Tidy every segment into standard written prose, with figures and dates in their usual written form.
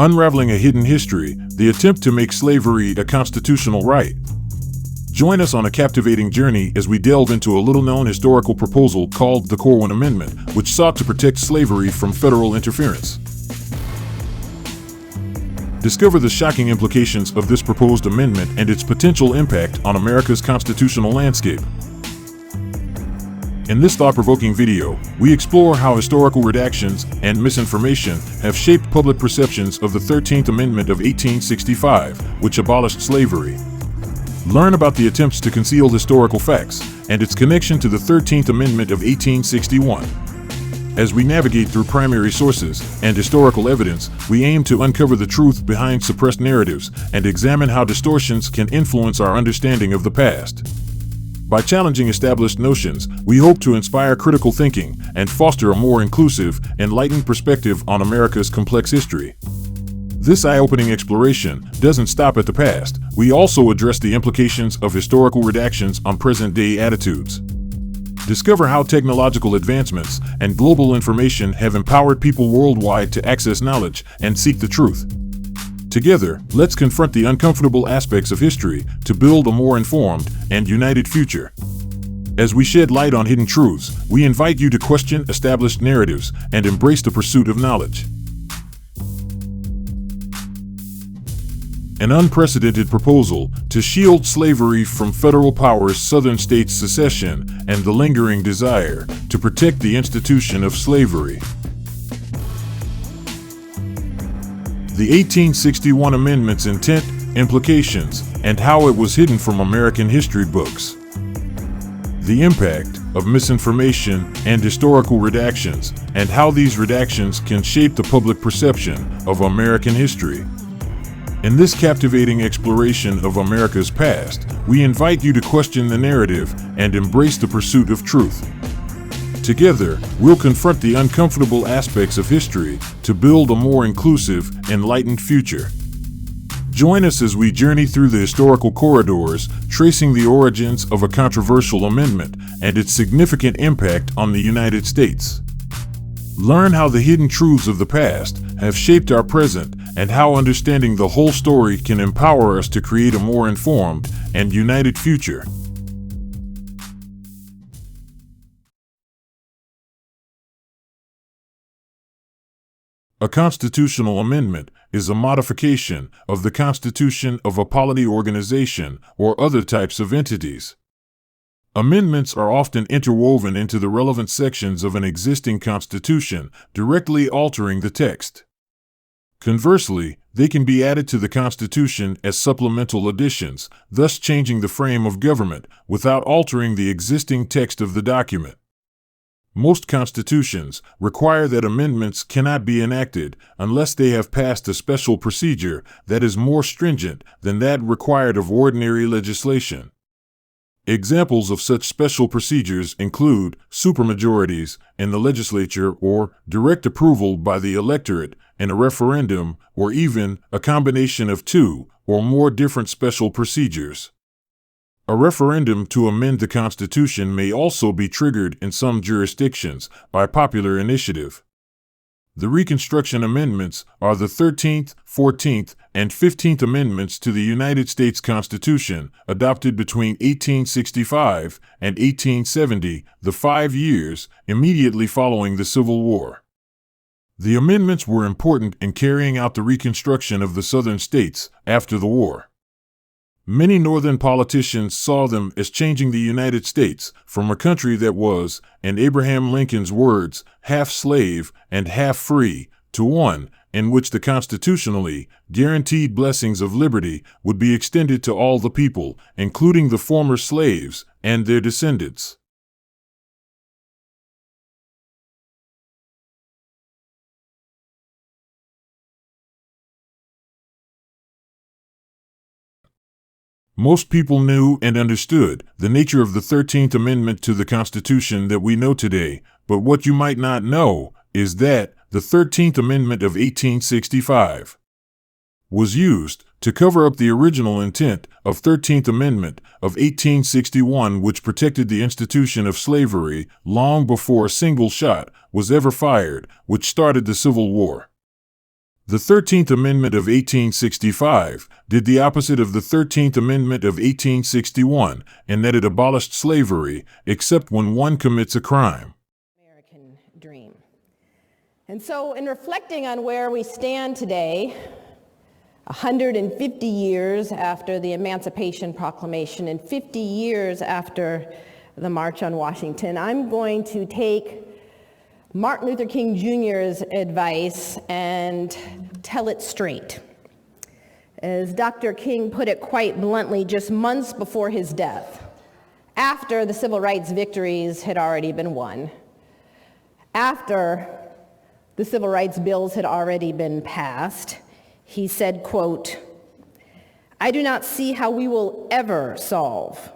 Unraveling a Hidden History, the attempt to make slavery a constitutional right. Join us on a captivating journey as we delve into a little-known historical proposal called the Corwin Amendment, which sought to protect slavery from federal interference. Discover the shocking implications of this proposed amendment and its potential impact on America's constitutional landscape. In this thought-provoking video, we explore how historical redactions and misinformation have shaped public perceptions of the 13th Amendment of 1865, which abolished slavery. Learn about the attempts to conceal historical facts and its connection to the 13th Amendment of 1861. As we navigate through primary sources and historical evidence, we aim to uncover the truth behind suppressed narratives and examine how distortions can influence our understanding of the past. By challenging established notions, we hope to inspire critical thinking and foster a more inclusive, enlightened perspective on America's complex history. This eye-opening exploration doesn't stop at the past. We also address the implications of historical redactions on present-day attitudes. Discover how technological advancements and global information have empowered people worldwide to access knowledge and seek the truth. Together, let's confront the uncomfortable aspects of history to build a more informed and united future. As we shed light on hidden truths, we invite you to question established narratives and embrace the pursuit of knowledge. An unprecedented proposal to shield slavery from federal power's Southern states' secession and the lingering desire to protect the institution of slavery. The 1861 Amendment's intent, implications, and how it was hidden from American history books. The impact of misinformation and historical redactions, and how these redactions can shape the public perception of American history. In this captivating exploration of America's past, we invite you to question the narrative and embrace the pursuit of truth. Together, we'll confront the uncomfortable aspects of history to build a more inclusive, enlightened future. Join us as we journey through the historical corridors, tracing the origins of a controversial amendment and its significant impact on the United States. Learn how the hidden truths of the past have shaped our present and how understanding the whole story can empower us to create a more informed and united future. A constitutional amendment is a modification of the Constitution of a polity organization or other types of entities. Amendments are often interwoven into the relevant sections of an existing constitution, directly altering the text. Conversely, they can be added to the Constitution as supplemental additions, thus changing the frame of government without altering the existing text of the document. Most constitutions require that amendments cannot be enacted unless they have passed a special procedure that is more stringent than that required of ordinary legislation. Examples of such special procedures include supermajorities in the legislature or direct approval by the electorate in a referendum, or even a combination of two or more different special procedures. A referendum to amend the Constitution may also be triggered in some jurisdictions by popular initiative. The Reconstruction Amendments are the 13th, 14th, and 15th Amendments to the United States Constitution, adopted between 1865 and 1870, the 5 years immediately following the Civil War. The amendments were important in carrying out the reconstruction of the Southern states after the war. Many Northern politicians saw them as changing the United States from a country that was, in Abraham Lincoln's words, half slave and half free, to one in which the constitutionally guaranteed blessings of liberty would be extended to all the people, including the former slaves and their descendants. Most people knew and understood the nature of the 13th Amendment to the Constitution that we know today, but what you might not know is that the 13th Amendment of 1865 was used to cover up the original intent of 13th Amendment of 1861, which protected the institution of slavery long before a single shot was ever fired, which started the Civil War. The 13th Amendment of 1865 did the opposite of the 13th Amendment of 1861 in that it abolished slavery, except when one commits a crime. American dream. And so in reflecting on where we stand today, 150 years after the Emancipation Proclamation and 50 years after the March on Washington, I'm going to take Martin Luther King Jr.'s advice and tell it straight. As Dr. King put it quite bluntly, just months before his death, after the civil rights victories had already been won, after the civil rights bills had already been passed, he said, quote, "I do not see how we will ever solve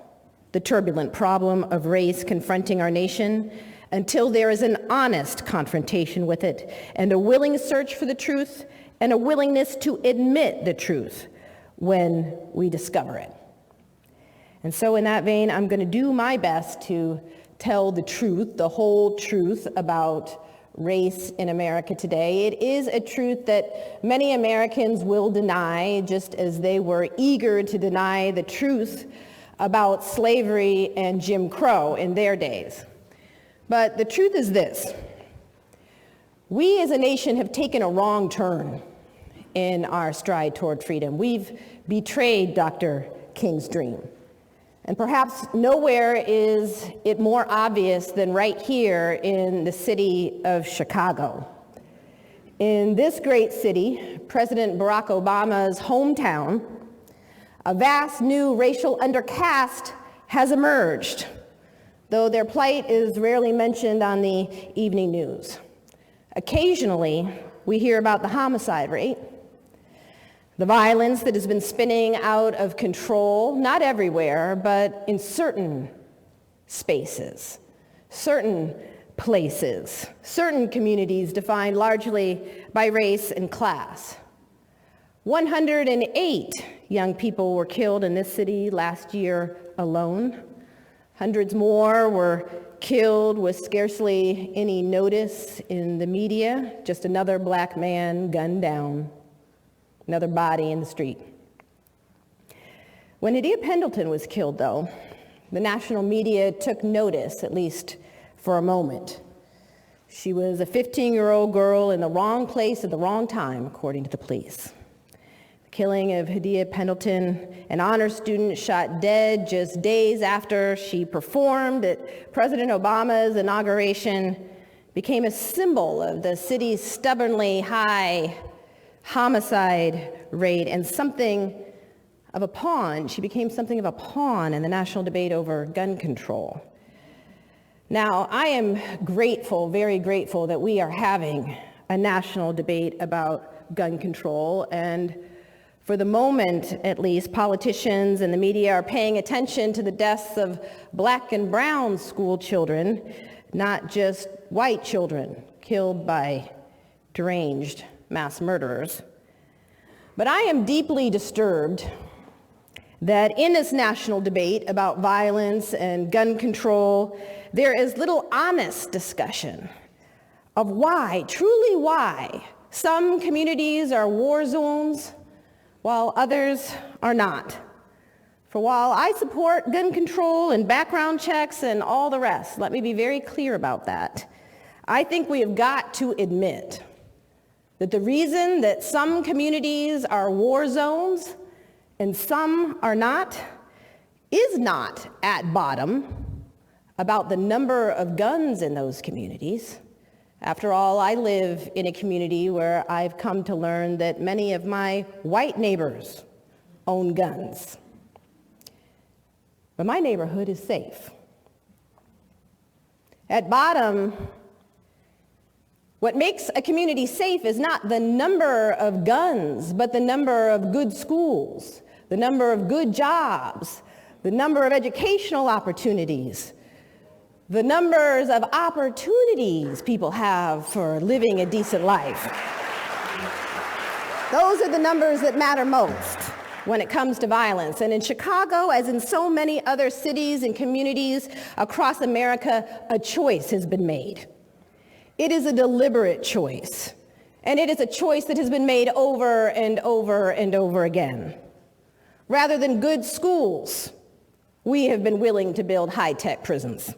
the turbulent problem of race confronting our nation until there is an honest confrontation with it and a willing search for the truth and a willingness to admit the truth when we discover it." And so in that vein, I'm going to do my best to tell the truth, the whole truth about race in America today. It is a truth that many Americans will deny, just as they were eager to deny the truth about slavery and Jim Crow in their days. But the truth is this: we as a nation have taken a wrong turn in our stride toward freedom. We've betrayed Dr. King's dream. And perhaps nowhere is it more obvious than right here in the city of Chicago. In this great city, President Barack Obama's hometown, a vast new racial undercaste has emerged, though their plight is rarely mentioned on the evening news. Occasionally, we hear about the homicide rate, the violence that has been spinning out of control, not everywhere, but in certain spaces, certain places, certain communities defined largely by race and class. 108 young people were killed in this city last year alone. Hundreds more were killed with scarcely any notice in the media. Just another black man gunned down, another body in the street. When Adia Pendleton was killed, though, the national media took notice, at least for a moment. She was a 15-year-old girl in the wrong place at the wrong time, according to the police. The killing of Adia Pendleton, an honor student shot dead just days after she performed at President Obama's inauguration, became a symbol of the city's stubbornly high homicide rate and something of a pawn. She became something of a pawn in the national debate over gun control. Now, I am grateful, very grateful, that we are having a national debate about gun control, and for the moment, at least, politicians and the media are paying attention to the deaths of black and brown school children, not just white children killed by deranged mass murderers. But I am deeply disturbed that in this national debate about violence and gun control, there is little honest discussion of why, truly why, some communities are war zones while others are not. For while I support gun control and background checks and all the rest, let me be very clear about that, I think we have got to admit that the reason that some communities are war zones and some are not is not at bottom about the number of guns in those communities. After all, I live in a community where I've come to learn that many of my white neighbors own guns. But my neighborhood is safe. At bottom, what makes a community safe is not the number of guns, but the number of good schools, the number of good jobs, the number of educational opportunities, the numbers of opportunities people have for living a decent life. Those are the numbers that matter most when it comes to violence. And in Chicago, as in so many other cities and communities across America, a choice has been made. It is a deliberate choice, And it is a choice that has been made over and over and over again. Rather than good schools, we have been willing to build high-tech prisons.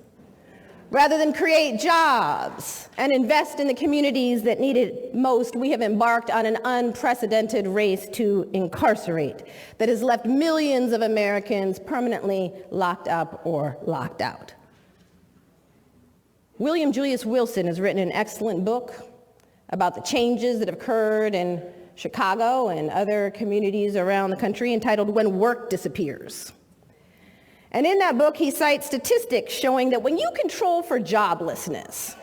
Rather than create jobs and invest in the communities that need it most, we have embarked on an unprecedented race to incarcerate that has left millions of Americans permanently locked up or locked out. William Julius Wilson has written an excellent book about the changes that have occurred in Chicago and other communities around the country entitled When Work Disappears. And in that book, he cites statistics showing that when you control for joblessness,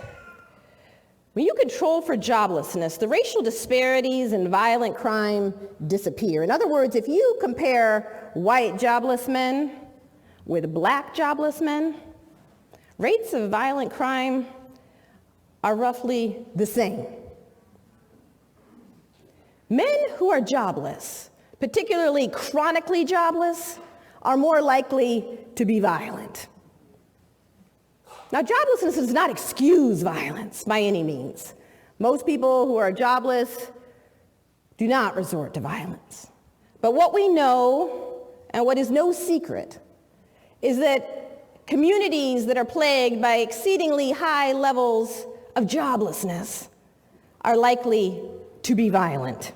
the racial disparities and violent crime disappear. In other words, if you compare white jobless men with black jobless men, rates of violent crime are roughly the same. Men who are jobless, particularly chronically jobless, are more likely to be violent. Now, joblessness does not excuse violence by any means. Most people who are jobless do not resort to violence. But what we know, and what is no secret, is that communities that are plagued by exceedingly high levels of joblessness are likely to be violent.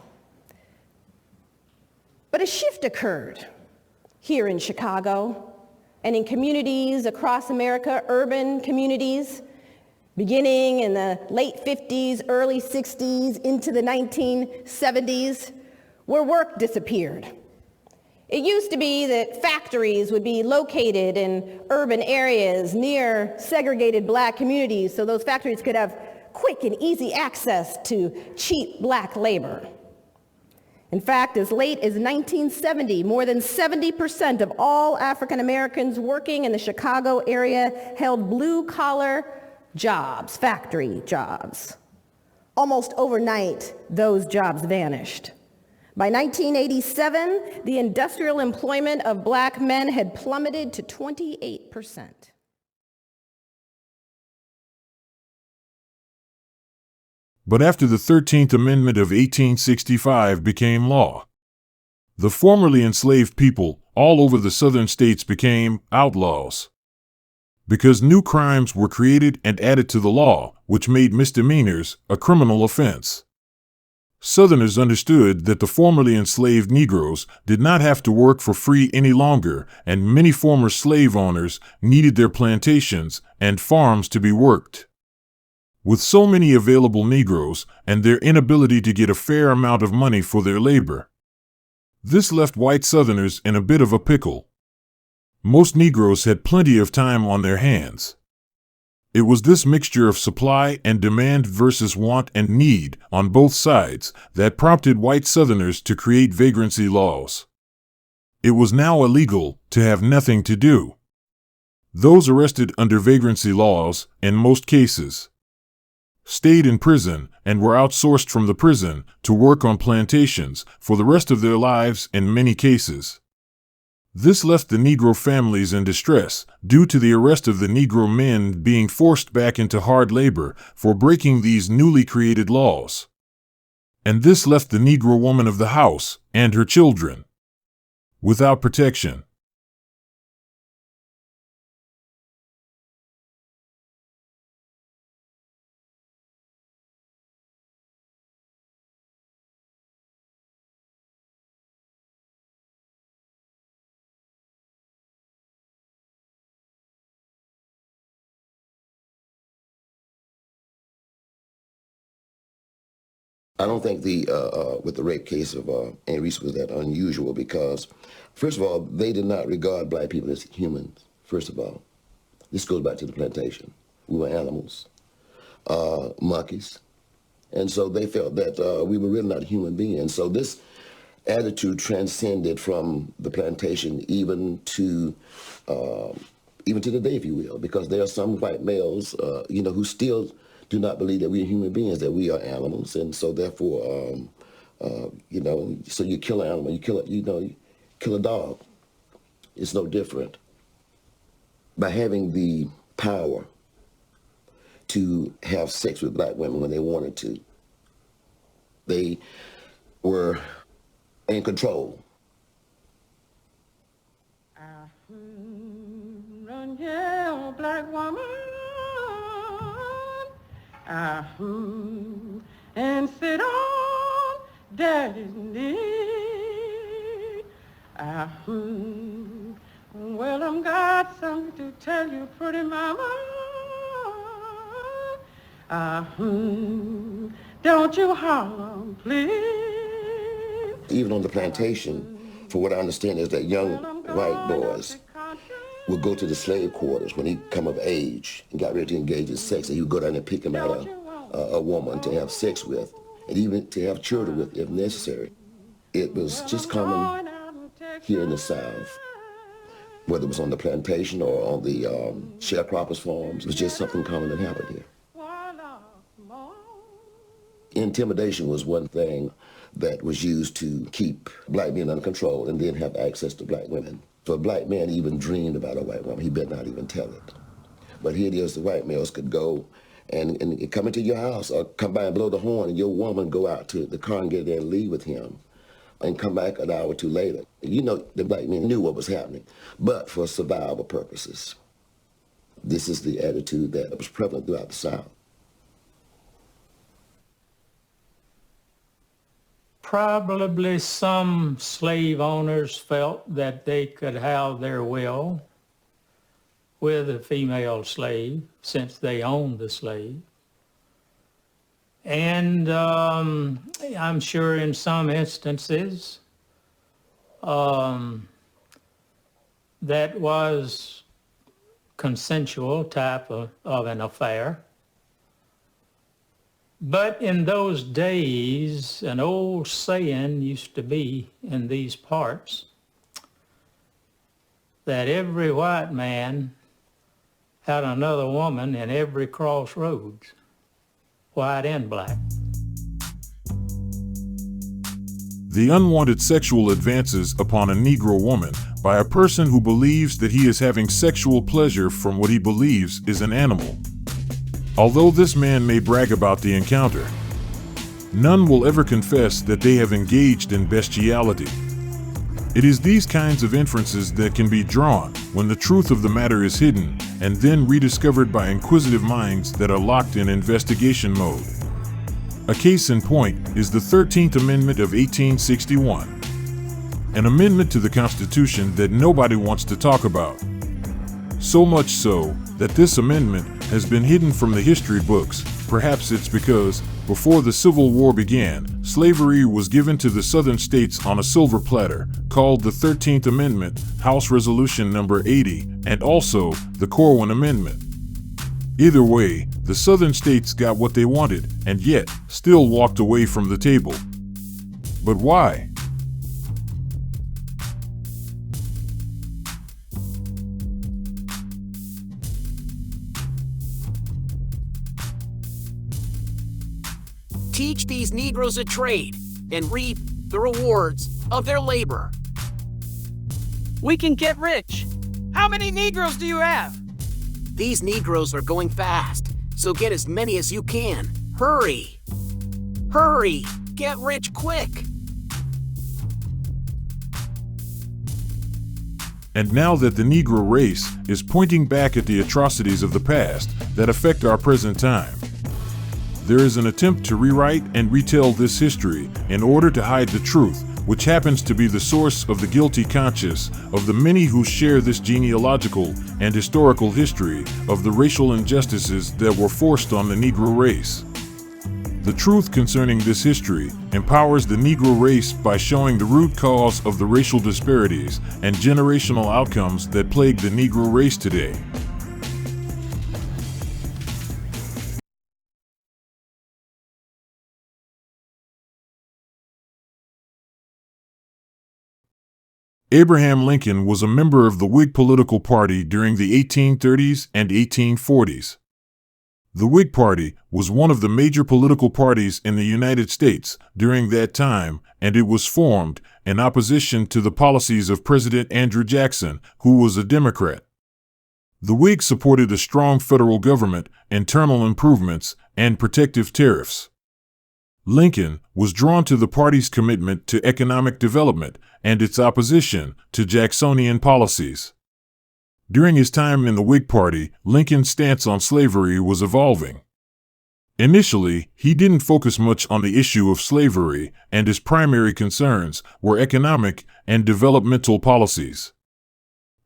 But a shift occurred here in Chicago and in communities across America, urban communities, beginning in the late 50s, early 60s, into the 1970s, where work disappeared. It used to be that factories would be located in urban areas near segregated black communities so those factories could have quick and easy access to cheap black labor. In fact, as late as 1970, more than 70% of all African Americans working in the Chicago area held blue-collar jobs, factory jobs. Almost overnight, those jobs vanished. By 1987, the industrial employment of black men had plummeted to 28%. But after the 13th Amendment of 1865 became law, the formerly enslaved people all over the southern states became outlaws. Because new crimes were created and added to the law, which made misdemeanors a criminal offense. Southerners understood that the formerly enslaved Negroes did not have to work for free any longer, and many former slave owners needed their plantations and farms to be worked. With so many available Negroes and their inability to get a fair amount of money for their labor, this left white Southerners in a bit of a pickle. Most Negroes had plenty of time on their hands. It was this mixture of supply and demand versus want and need on both sides that prompted white Southerners to create vagrancy laws. It was now illegal to have nothing to do. Those arrested under vagrancy laws, in most cases, stayed in prison and were outsourced from the prison to work on plantations for the rest of their lives in many cases. This left the Negro families in distress due to the arrest of the Negro men being forced back into hard labor for breaking these newly created laws. And this left the Negro woman of the house and her children without protection. I don't think with the rape case of Aunt Reese was that unusual because, first of all, they did not regard black people as humans, first of all. This goes back to the plantation. We were animals, monkeys. And so they felt that we were really not human beings. So this attitude transcended from the plantation even to the day, if you will, because there are some white males, who still do not believe that we are human beings, that we are animals. And so therefore, so you kill an animal, you kill a dog. It's no different. By having the power to have sex with black women when they wanted to, They were in control. Yeah, black woman, and sit on daddy's knee. Well, I'm got something to tell you, pretty mama. Don't you holler, please. Even on the plantation, for what I understand is that young white boys would go to the slave quarters when he come of age and got ready to engage in sex, and he would go down and pick him out a woman to have sex with, and even to have children with if necessary. It was just common here in the South, whether it was on the plantation or on the sharecroppers' farms. It was just something common that happened here. Intimidation was one thing that was used to keep black men under control and then have access to black women. So a black man even dreamed about a white woman, he better not even tell it. But here it is, the white males could go and come into your house or come by and blow the horn, and your woman go out to the car and get there and leave with him and come back an hour or two later. You know, the black men knew what was happening, but for survival purposes. This is the attitude that was prevalent throughout the South. Probably some slave owners felt that they could have their will with a female slave since they owned the slave. And I'm sure in some instances that was consensual type of an affair. But in those days, an old saying used to be in these parts that every white man had another woman in every crossroads, white and black. The unwanted sexual advances upon a Negro woman by a person who believes that he is having sexual pleasure from what he believes is an animal. Although this man may brag about the encounter, none will ever confess that they have engaged in bestiality. It is these kinds of inferences that can be drawn when the truth of the matter is hidden and then rediscovered by inquisitive minds that are locked in investigation mode. A case in point is the 13th Amendment of 1861, an amendment to the Constitution that nobody wants to talk about. So much so that this amendment has been hidden from the history books. Perhaps it's because, before the Civil War began, slavery was given to the Southern states on a silver platter, called the 13th Amendment, House Resolution number 80, and also the Corwin Amendment. Either way, the Southern states got what they wanted, and yet still walked away from the table. But why? Teach these Negroes a trade and reap the rewards of their labor. We can get rich. How many Negroes do you have? These Negroes are going fast, so get as many as you can. Hurry! Hurry! Get rich quick! And now that the Negro race is pointing back at the atrocities of the past that affect our present time, there is an attempt to rewrite and retell this history in order to hide the truth, which happens to be the source of the guilty conscience of the many who share this genealogical and historical history of the racial injustices that were forced on the Negro race. The truth concerning this history empowers the Negro race by showing the root cause of the racial disparities and generational outcomes that plague the Negro race today. Abraham Lincoln was a member of the Whig political party during the 1830s and 1840s. The Whig Party was one of the major political parties in the United States during that time, and it was formed in opposition to the policies of President Andrew Jackson, who was a Democrat. The Whigs supported a strong federal government, internal improvements, and protective tariffs. Lincoln was drawn to the party's commitment to economic development and its opposition to Jacksonian policies. During his time in the Whig Party, Lincoln's stance on slavery was evolving. Initially, he didn't focus much on the issue of slavery, and his primary concerns were economic and developmental policies.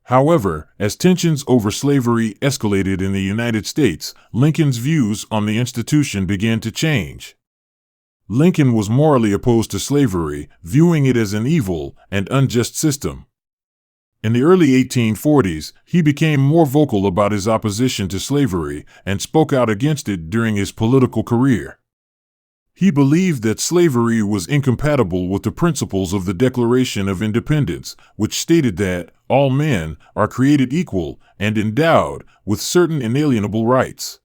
However, as tensions over slavery escalated in the United States, Lincoln's views on the institution began to change. Lincoln was morally opposed to slavery, viewing it as an evil and unjust system. In the early 1840s, he became more vocal about his opposition to slavery and spoke out against it during his political career. He believed that slavery was incompatible with the principles of the Declaration of Independence, which stated that all men are created equal and endowed with certain inalienable rights.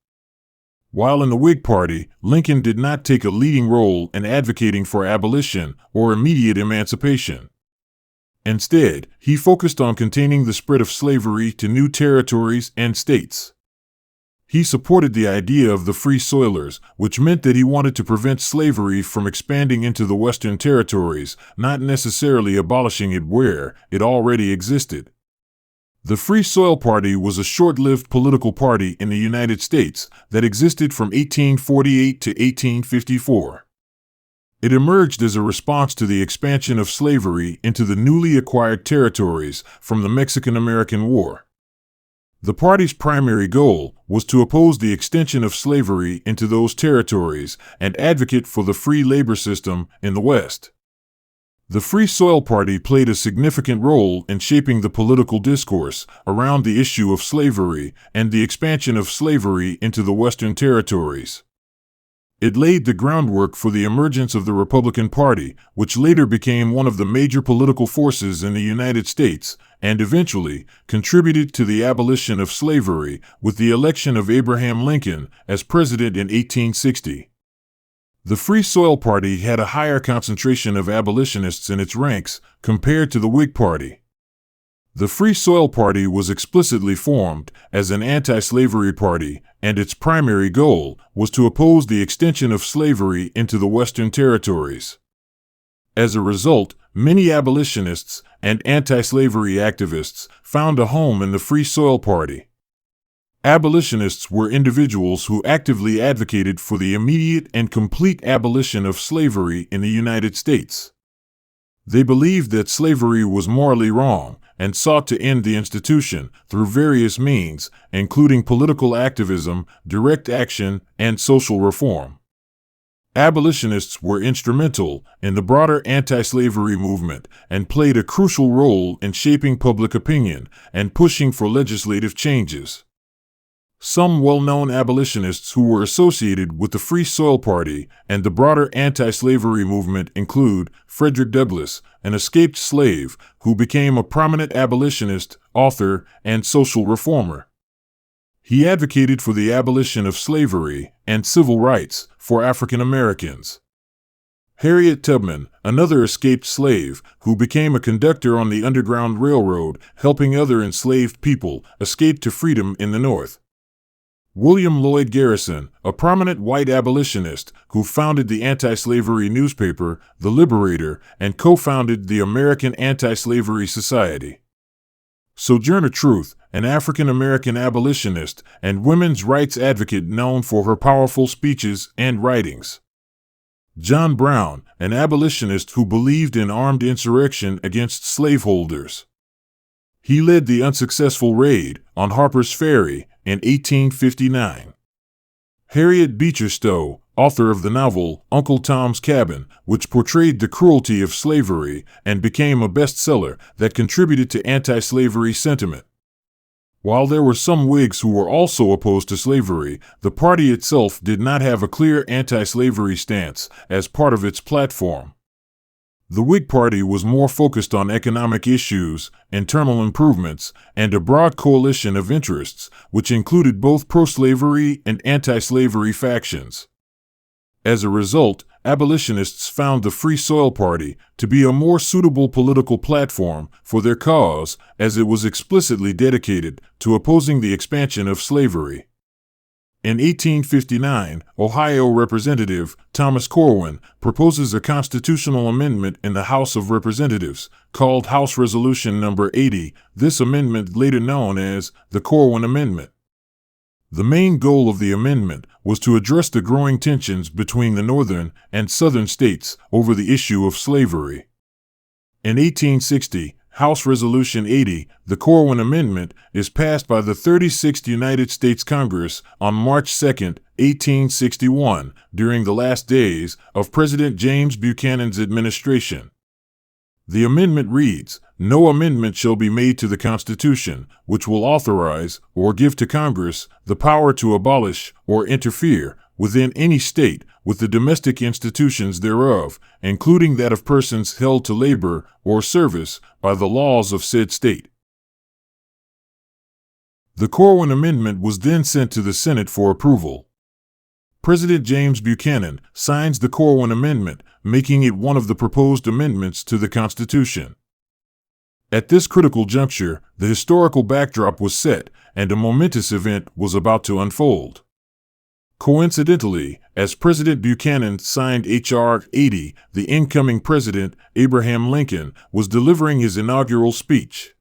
While in the Whig Party, Lincoln did not take a leading role in advocating for abolition or immediate emancipation. Instead, he focused on containing the spread of slavery to new territories and states. He supported the idea of the Free Soilers, which meant that he wanted to prevent slavery from expanding into the Western territories, not necessarily abolishing it where it already existed. The Free Soil Party was a short-lived political party in the United States that existed from 1848 to 1854. It emerged as a response to the expansion of slavery into the newly acquired territories from the Mexican-American War. The party's primary goal was to oppose the extension of slavery into those territories and advocate for the free labor system in the West. The Free Soil Party played a significant role in shaping the political discourse around the issue of slavery and the expansion of slavery into the Western territories. It laid the groundwork for the emergence of the Republican Party, which later became one of the major political forces in the United States and eventually contributed to the abolition of slavery with the election of Abraham Lincoln as president in 1860. The Free Soil Party had a higher concentration of abolitionists in its ranks compared to the Whig Party. The Free Soil Party was explicitly formed as an anti-slavery party, and its primary goal was to oppose the extension of slavery into the Western territories. As a result, many abolitionists and anti-slavery activists found a home in the Free Soil Party. Abolitionists were individuals who actively advocated for the immediate and complete abolition of slavery in the United States. They believed that slavery was morally wrong and sought to end the institution through various means, including political activism, direct action, and social reform. Abolitionists were instrumental in the broader anti-slavery movement and played a crucial role in shaping public opinion and pushing for legislative changes. Some well-known abolitionists who were associated with the Free Soil Party and the broader anti-slavery movement include Frederick Douglass, an escaped slave who became a prominent abolitionist, author, and social reformer. He advocated for the abolition of slavery and civil rights for African Americans. Harriet Tubman, another escaped slave who became a conductor on the Underground Railroad, helping other enslaved people escape to freedom in the North. William Lloyd Garrison, a prominent white abolitionist who founded the anti-slavery newspaper, The Liberator, and co-founded the American Anti-Slavery Society. Sojourner Truth, an African-American abolitionist and women's rights advocate known for her powerful speeches and writings. John Brown, an abolitionist who believed in armed insurrection against slaveholders. He led the unsuccessful raid on Harper's Ferry in 1859. Harriet Beecher Stowe, author of the novel Uncle Tom's Cabin, which portrayed the cruelty of slavery and became a bestseller that contributed to anti-slavery sentiment. While there were some Whigs who were also opposed to slavery, the party itself did not have a clear anti-slavery stance as part of its platform. The Whig Party was more focused on economic issues, internal improvements, and a broad coalition of interests, which included both pro-slavery and anti-slavery factions. As a result, abolitionists found the Free Soil Party to be a more suitable political platform for their cause, as it was explicitly dedicated to opposing the expansion of slavery. In 1859, Ohio Representative Thomas Corwin proposes a constitutional amendment in the House of Representatives, called House Resolution No. 80, this amendment later known as the Corwin Amendment. The main goal of the amendment was to address the growing tensions between the northern and southern states over the issue of slavery. In 1860, House Resolution 80, the Corwin Amendment, is passed by the 36th United States Congress on March 2, 1861, during the last days of President James Buchanan's administration. The amendment reads, "No amendment shall be made to the Constitution, which will authorize or give to Congress the power to abolish or interfere within any state with the domestic institutions thereof, including that of persons held to labor or service by the laws of said state." The Corwin Amendment was then sent to the Senate for approval. President James Buchanan signs the Corwin Amendment, making it one of the proposed amendments to the Constitution. At this critical juncture, the historical backdrop was set, and a momentous event was about to unfold. Coincidentally, as President Buchanan signed H.R. 80, the incoming president, Abraham Lincoln, was delivering his inaugural speech.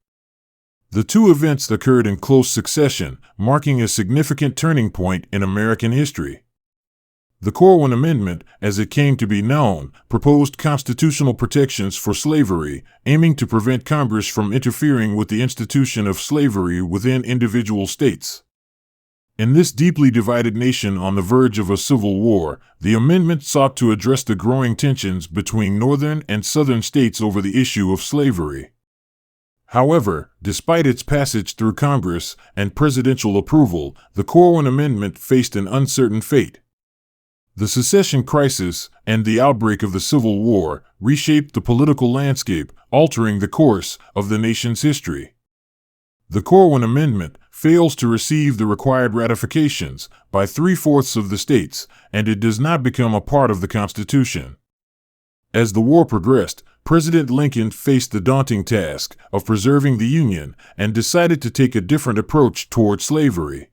The two events occurred in close succession, marking a significant turning point in American history. The Corwin Amendment, as it came to be known, proposed constitutional protections for slavery, aiming to prevent Congress from interfering with the institution of slavery within individual states. In this deeply divided nation on the verge of a civil war, the amendment sought to address the growing tensions between northern and southern states over the issue of slavery. However, despite its passage through Congress and presidential approval, the Corwin Amendment faced an uncertain fate. The secession crisis and the outbreak of the Civil War reshaped the political landscape, altering the course of the nation's history. The Corwin Amendment fails to receive the required ratifications by 3/4 of the states, and it does not become a part of the Constitution. As the war progressed, President Lincoln faced the daunting task of preserving the Union and decided to take a different approach toward slavery.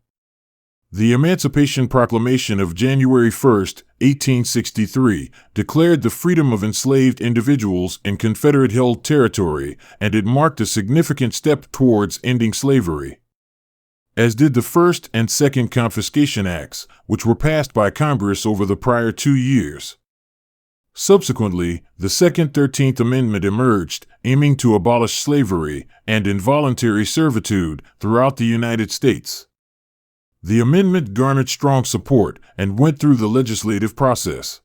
The Emancipation Proclamation of January 1, 1863, declared the freedom of enslaved individuals in Confederate-held territory, and it marked a significant step towards ending slavery. As did the First and Second Confiscation Acts, which were passed by Congress over the prior 2 years. Subsequently, the Second 13th Amendment emerged, aiming to abolish slavery and involuntary servitude throughout the United States. The amendment garnered strong support and went through the legislative process.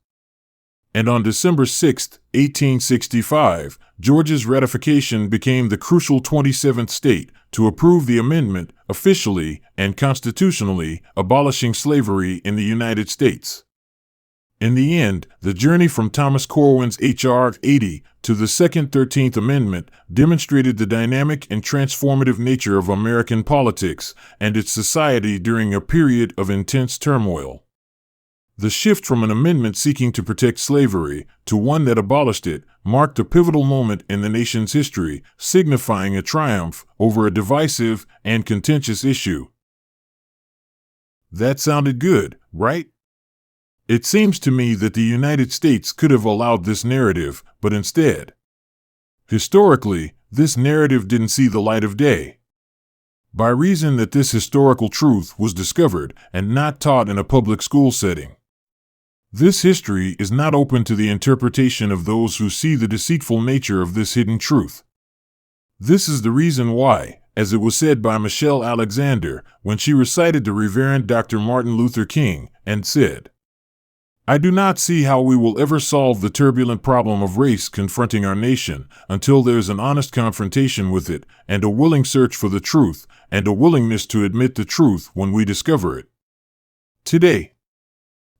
And on December 6, 1865, Georgia's ratification became the crucial 27th state to approve the amendment, officially and constitutionally abolishing slavery in the United States. In the end, the journey from Thomas Corwin's H.R. 80 to the Second 13th Amendment demonstrated the dynamic and transformative nature of American politics and its society during a period of intense turmoil. The shift from an amendment seeking to protect slavery to one that abolished it marked a pivotal moment in the nation's history, signifying a triumph over a divisive and contentious issue. That sounded good, right? It seems to me that the United States could have allowed this narrative, but instead. Historically, this narrative didn't see the light of day. By reason that this historical truth was discovered and not taught in a public school setting. This history is not open to the interpretation of those who see the deceitful nature of this hidden truth. This is the reason why, as it was said by Michelle Alexander when she recited the Reverend Dr. Martin Luther King, and said, "I do not see how we will ever solve the turbulent problem of race confronting our nation until there's an honest confrontation with it, and a willing search for the truth, and a willingness to admit the truth when we discover it." Today,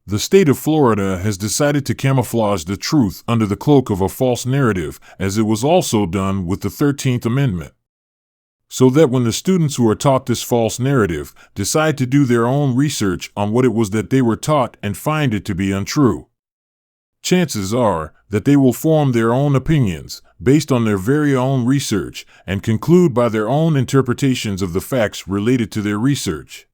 the state of Florida has decided to camouflage the truth under the cloak of a false narrative, as it was also done with the 13th Amendment. So that when the students who are taught this false narrative decide to do their own research on what it was that they were taught and find it to be untrue, chances are that they will form their own opinions based on their very own research and conclude by their own interpretations of the facts related to their research.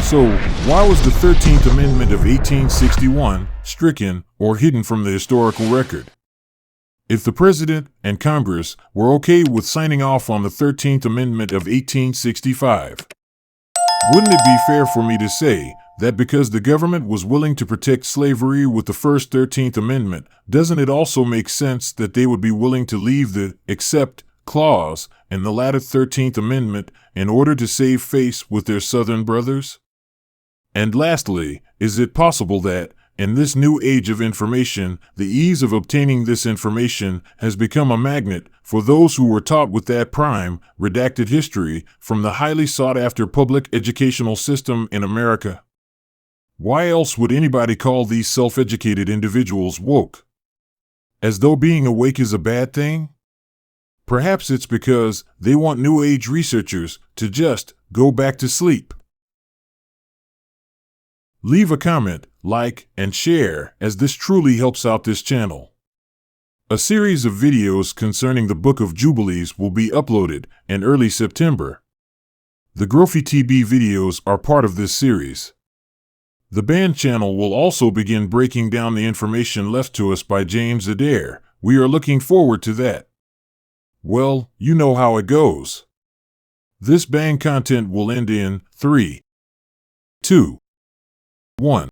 So, why was the 13th Amendment of 1861 stricken or hidden from the historical record? If the President and Congress were okay with signing off on the 13th Amendment of 1865, wouldn't it be fair for me to say that because the government was willing to protect slavery with the first 13th Amendment, doesn't it also make sense that they would be willing to leave the except clause in the latter 13th Amendment in order to save face with their Southern brothers? And lastly, is it possible that, in this new age of information, the ease of obtaining this information has become a magnet for those who were taught with that prime, redacted history from the highly sought-after public educational system in America? Why else would anybody call these self-educated individuals woke? As though being awake is a bad thing? Perhaps it's because they want New Age researchers to just go back to sleep. Leave a comment, like, and share, as this truly helps out this channel. A series of videos concerning the Book of Jubilees will be uploaded in early September. The Growthy TB videos are part of this series. The band channel will also begin breaking down the information left to us by James Adair. We are looking forward to that. Well, you know how it goes. This band content will end in 3, 2, 1.